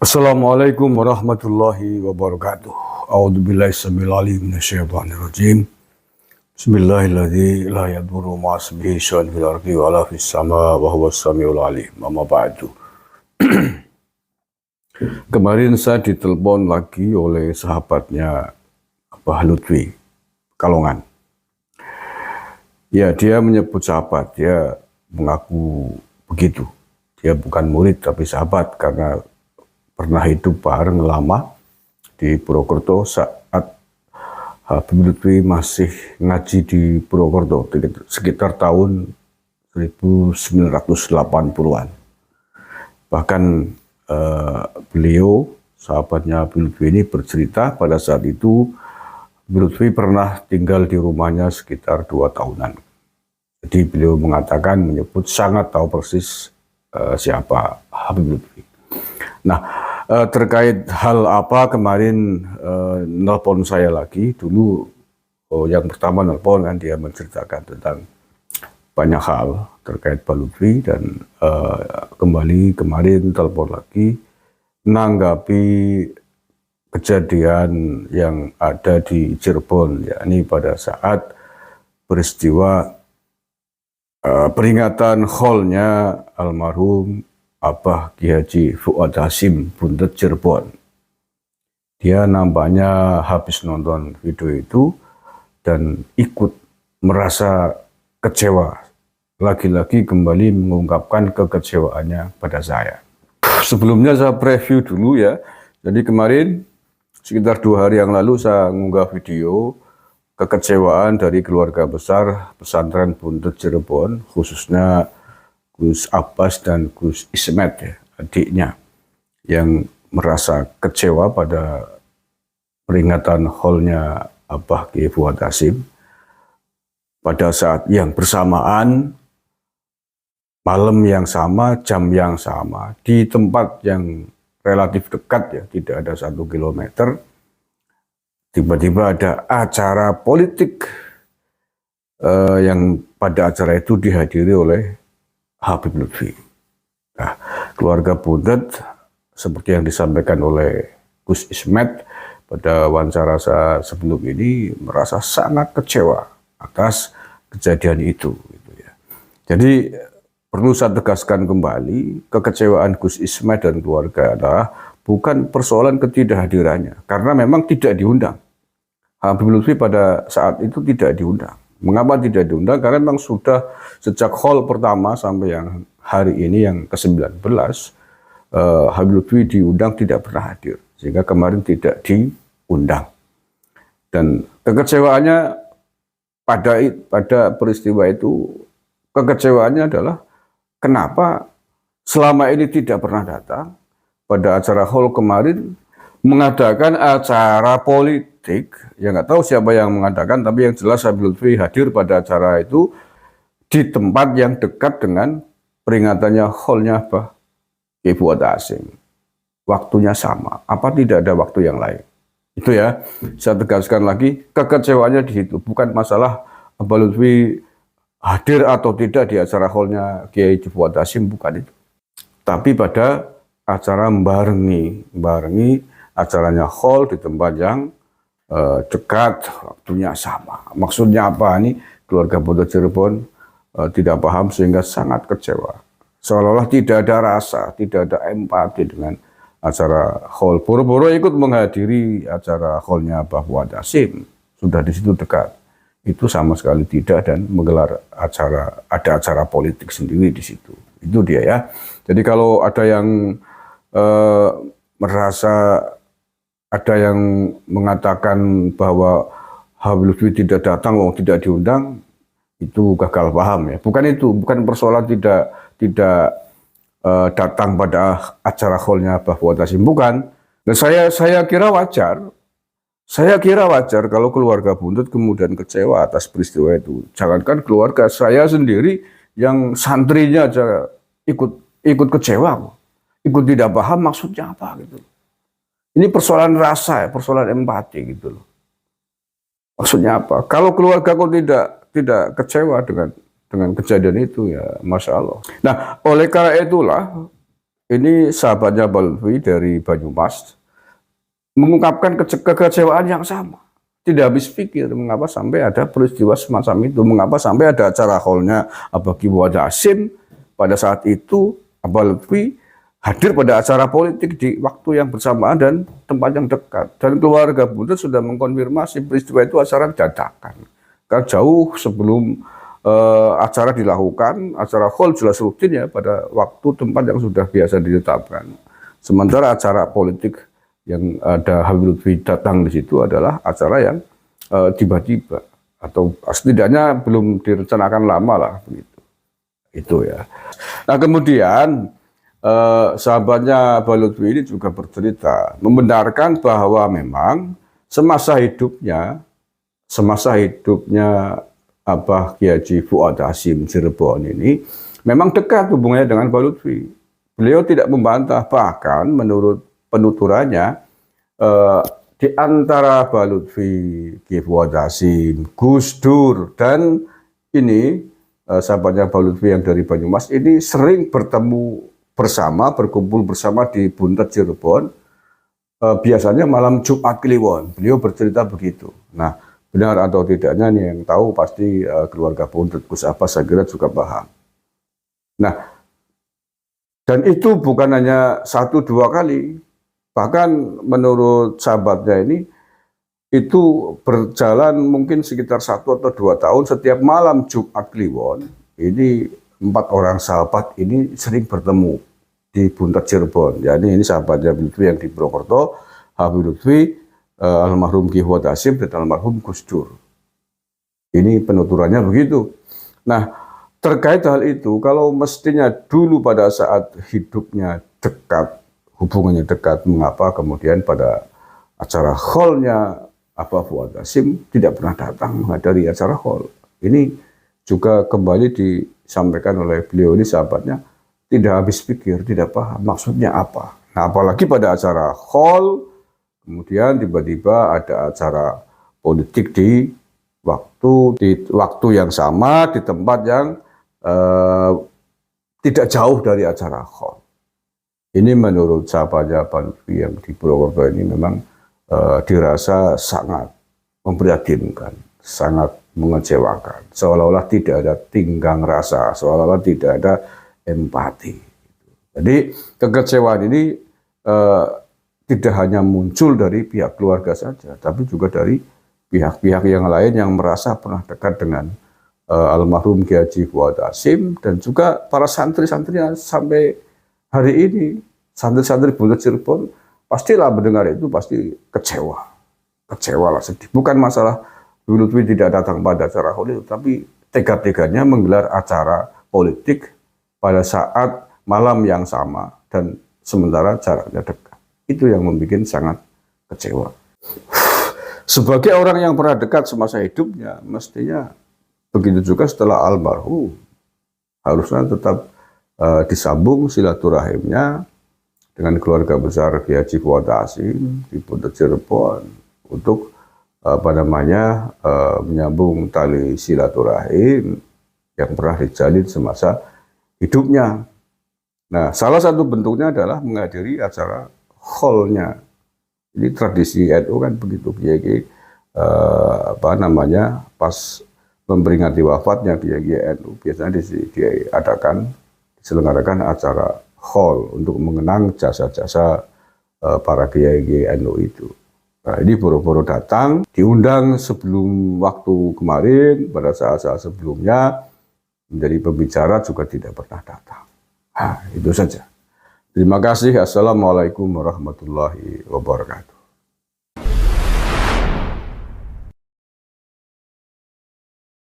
Assalamualaikum warahmatullahi wabarakatuh. A'udzubillahi samil alim minasyaitonir rajim. Bismillahirrahmanirrahim. La yadurru ma'asmihi syai'un fil ardi wa la fis sama wa huwas samiul alim. Amma ba'du. Kemarin saya ditelepon lagi oleh sahabatnya Abah Lutfi Kalongan. Ya, dia menyebut sahabat, dia mengaku begitu. Dia bukan murid tapi sahabat karena pernah hidup bareng lama di Purwokerto saat Habib Lutfi masih ngaji di Purwokerto sekitar tahun 1980-an. Bahkan beliau, sahabatnya Habib Lutfi ini bercerita pada saat itu Habib Lutfi pernah tinggal di rumahnya sekitar 2 tahunan. Jadi beliau mengatakan, menyebut sangat tahu persis siapa Habib Lutfi. Nah, terkait hal apa kemarin nelpon saya lagi dulu. Yang pertama nelpon kan dia menceritakan tentang banyak hal terkait Pak Lutfi dan kembali kemarin telepon lagi menanggapi kejadian yang ada di Cirebon, yakni pada saat peristiwa peringatan kholnya almarhum Abah Ki Haji Fuad Hasyim Buntet Cirebon. Dia nampaknya habis nonton video itu dan ikut merasa kecewa. Lagi-lagi kembali mengungkapkan kekecewaannya pada saya. Sebelumnya saya preview dulu ya. Jadi kemarin sekitar 2 hari yang lalu saya mengunggah video kekecewaan dari keluarga besar pesantren Buntet Cirebon, khususnya Gus Abbas dan Gus Ismet, ya, adiknya, yang merasa kecewa pada peringatan kholnya Abah Ki Fuad Hasyim pada saat yang bersamaan, malam yang sama, jam yang sama, di tempat yang relatif dekat, ya, tidak ada 1 kilometer. Tiba-tiba ada acara politik yang pada acara itu dihadiri oleh Habib Lutfi. Nah, keluarga Buntet seperti yang disampaikan oleh Gus Ismet pada wawancara saya sebelum ini merasa sangat kecewa atas kejadian itu. Gitu ya. Jadi perlu saya tegaskan kembali, kekecewaan Gus Ismet dan keluarga adalah bukan persoalan ketidakhadirannya, karena memang tidak diundang. Habib Lutfi pada saat itu tidak diundang. Mengapa tidak diundang? Karena memang sudah sejak khol pertama sampai yang hari ini yang ke-19, Habib Lutfi diundang tidak pernah hadir. Sehingga kemarin tidak diundang. Dan kekecewaannya pada peristiwa itu, kekecewaannya adalah kenapa selama ini tidak pernah datang. Pada acara khol kemarin mengadakan acara politik, ya nggak tahu siapa yang mengadakan, tapi yang jelas Habib Lutfi hadir pada acara itu di tempat yang dekat dengan peringatannya kholnya Abah Ki Fuad Hasyim. Waktunya sama, apa tidak ada waktu yang lain? Itu ya, saya tegaskan lagi, kekecewaannya di situ, bukan masalah Abah Lutfi hadir atau tidak di acara kholnya Kiai Fuad Hasyim, bukan itu. Tapi pada acara barengi acaranya khol di tempat yang dekat, waktunya sama. Maksudnya apa nih? Keluarga Buntet Cirebon tidak paham sehingga sangat kecewa. Seolah-olah tidak ada rasa, tidak ada empati dengan acara khol. Boro-boro ikut menghadiri acara kholnya Abah Fuad Hasyim, sudah di situ dekat. Itu sama sekali tidak, dan menggelar ada acara politik sendiri di situ. Itu dia ya. Jadi kalau ada yang merasa, ada yang mengatakan bahwa Habib Lutfi tidak datang, tidak diundang, itu gagal paham ya. Bukan itu, bukan persoalan tidak datang pada acara kholnya Abah Fuad Hasyim, bukan. Dan saya kira wajar. Saya kira wajar kalau keluarga Buntet kemudian kecewa atas peristiwa itu. Jangankan keluarga, saya sendiri yang santrinya aja ikut kecewa, ikut tidak paham maksudnya apa gitu. Ini persoalan rasa ya, persoalan empati gitu loh. Maksudnya apa? Kalau keluarga kok tidak kecewa dengan kejadian itu, ya Masya Allah. Nah, oleh karena itulah ini sahabatnya Pak Lutfi dari Banyumas mengungkapkan kekecewaan yang sama. Tidak habis pikir mengapa sampai ada peristiwa semacam itu, mengapa sampai ada acara hallnya Abah Kiwada Hasyim pada saat itu Abah Lutfi hadir pada acara politik di waktu yang bersamaan dan tempat yang dekat. Dan keluarga Buntut sudah mengkonfirmasi peristiwa itu acara dadakan. Karena jauh sebelum acara dilakukan, acara hall jelas rutin ya pada waktu tempat yang sudah biasa ditetapkan. Sementara acara politik yang ada Habib Lutfi datang di situ adalah acara yang tiba-tiba atau setidaknya belum direncanakan lama lah begitu. Itu ya. Nah kemudian sahabatnya Habib Lutfi ini juga bercerita membenarkan bahwa memang semasa hidupnya Abah Kiai Haji Fuad Hasyim Cirebon ini memang dekat hubungannya dengan Habib Lutfi. Beliau tidak membantah, bahkan menurut penuturannya di antara Habib Lutfi, Kiai Fuad Hasyim, Gus Dur dan ini sahabatnya Habib Lutfi yang dari Banyumas ini sering bertemu bersama, berkumpul bersama di Buntet Cirebon, biasanya malam Jumat Kliwon. Beliau bercerita begitu. Nah, benar atau tidaknya nih yang tahu pasti keluarga Buntet Gus Abbas saya kira juga paham. Nah, dan itu bukan hanya 1-2 kali. Bahkan menurut sahabatnya ini, itu berjalan mungkin sekitar 1 atau 2 tahun, setiap malam Jumat Kliwon, ini 4 orang sahabat ini sering bertemu di Buntet Cirebon. Jadi ini sahabatnya Habib Lutfi yang di Purwokerto, Habib Lutfi, almarhum Kiai Fuad Hasyim, dan almarhum Gus Dur. Ini penuturannya begitu. Nah, terkait hal itu, kalau mestinya dulu pada saat hidupnya dekat, hubungannya dekat, mengapa kemudian pada acara hallnya Abah Fuad Hasyim tidak pernah datang menghadiri acara hall. Ini juga kembali disampaikan oleh beliau ini sahabatnya, tidak habis pikir, tidak paham maksudnya apa. Nah, apalagi pada acara hall, kemudian tiba-tiba ada acara politik di waktu yang sama, di tempat yang tidak jauh dari acara hall. Ini menurut sahabatnya Pak Lutfi yang di Purwokerto ini memang dirasa sangat memprihatinkan, sangat mengecewakan. Seolah-olah tidak ada tinggang rasa, seolah-olah tidak ada empati. Jadi kekecewaan ini tidak hanya muncul dari pihak keluarga saja, tapi juga dari pihak-pihak yang lain yang merasa pernah dekat dengan almarhum Kiai Haji Fuad Hasyim dan juga para santri-santrinya sampai hari ini. Santri-santri Buntet Cirebon pastilah mendengar itu pasti kecewa lah, sedih. Bukan masalah Habib Lutfi tidak datang pada acara hall itu, tapi tega-teganya menggelar acara politik pada saat malam yang sama dan sementara jaraknya dekat. Itu yang membuat sangat kecewa. Sebagai orang yang pernah dekat semasa hidupnya, mestinya begitu juga setelah almarhum. Harusnya tetap disambung silaturahimnya dengan keluarga besar Kiai Haji Fuad Hasyim di Buntet Cirebon untuk menyambung tali silaturahim yang pernah dijalin semasa hidupnya. Nah, salah satu bentuknya adalah menghadiri acara hallnya. Ini tradisi NU kan begitu, Kiai pas memperingati wafatnya Kiai NU biasanya diselenggarakan acara hall untuk mengenang jasa-jasa para kiai NU itu. Nah, ini boro-boro datang, diundang sebelum waktu kemarin, pada saat-saat sebelumnya menjadi pembicara juga tidak pernah datang. Nah, itu saja. Terima kasih. Assalamualaikum warahmatullahi wabarakatuh.